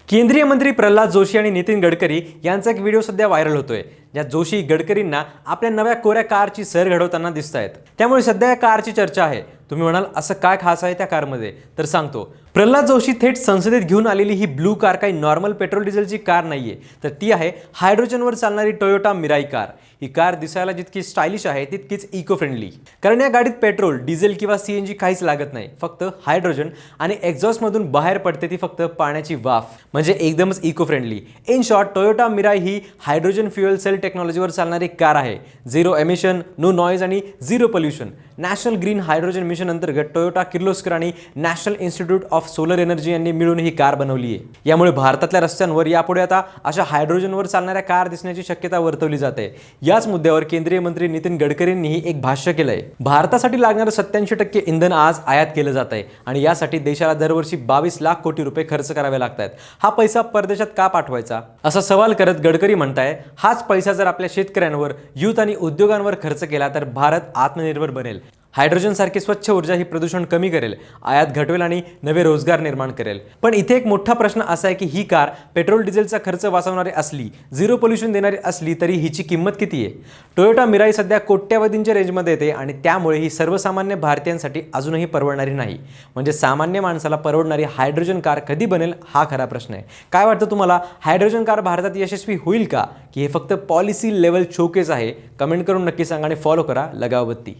केंद्रीय मंत्री प्रल्हाद जोशी आणि नितीन गडकरी यांचा एक व्हिडिओ सध्या व्हायरल होतोय, ज्यात जोशी गडकरींना आपल्या नव्या कोऱ्या कारची सर घडवताना दिसत आहेत। त्यामुळे सध्या या कारची चर्चा आहे। तुम्ही म्हणाल असं काय खास आहे त्या कारमध्ये, तर सांगतो। प्रल्हाद जोशी थेट संसदेत घेऊन आलेली ही ब्लू कार काही नॉर्मल पेट्रोल डिझेलची कार नाहीये, तर ती आहे हायड्रोजनवर चालणारी टोयोटा मिराई कार। ही कार दिसायला जितकी स्टायलिश आहे तितकीच इको फ्रेंडली, कारण या गाडीत पेट्रोल, डिझेल किंवा सीएनजी काहीच लागत नाही। फक्त हायड्रोजन आणि एक्झॉस्ट मधून बाहेर पडते ती फक्त पाण्याची वाफ, म्हणजे एकदमच eco friendly. In short, Toyota Mirai ही हायड्रोजन फ्युएल सेल टेक्नॉलॉजीवर चालणारी कार आहे। झिरो एमिशन, नो नॉइज आणि zero pollution. National green hydrogen mission अंतर्गत टोयोटा किर्लोस्कर आणि national institute of solar energy यांनी मिळून ही कार बनवली आहे। यामुळे भारतातल्या रस्त्यांवर यापुढे आता अशा हायड्रोजनवर चालणाऱ्या कार दिसण्याची शक्यता वर्तवली जाते। याच मुद्द्यावर केंद्रीय मंत्री नितीन गडकरींनीही एक भाष्य केलंय। भारतासाठी लागणारं 87% इंधन आज आयात केलं जात आहे आणि यासाठी देशाला दरवर्षी 22 लाख कोटी रुपये खर्च करावे लागतात। हा पैसा परदेशात का पाठवायचा, असा सवाल करत गडकरी म्हणताय, हाच पैसा जर आपल्या शेतकऱ्यांवर, युथ आणि उद्योगांवर खर्च केला तर भारत आत्मनिर्भर बनेल। हायड्रोजन सारखी स्वच्छ ऊर्जा ही प्रदूषण कमी करेल, आयात घटवेल आणि नवे रोजगार निर्माण करेल। पण इथे एक मोठा प्रश्न असा आहे की ही कार पेट्रोल डिझेलचा खर्च वाचवणारी असली, झिरो पोल्युशन देणारी असली तरी हिची किंमत किती आहे? टोयोटा मिराई सध्या कोट्यावधींच्या रेंजमध्ये येते आणि त्यामुळे ही सर्वसामान्य भारतीयांसाठी अजूनही परवडणारी नाही। म्हणजे सामान्य माणसाला परवडणारी हायड्रोजन कार कधी बनेल, हा खरा प्रश्न आहे। काय वाटतं तुम्हाला, हायड्रोजन कार भारतात यशस्वी होईल का, की हे फक्त पॉलिसी लेवल शोकेस आहे? कमेंट करून नक्की सांगा आणि फॉलो करा लगावबत्ती।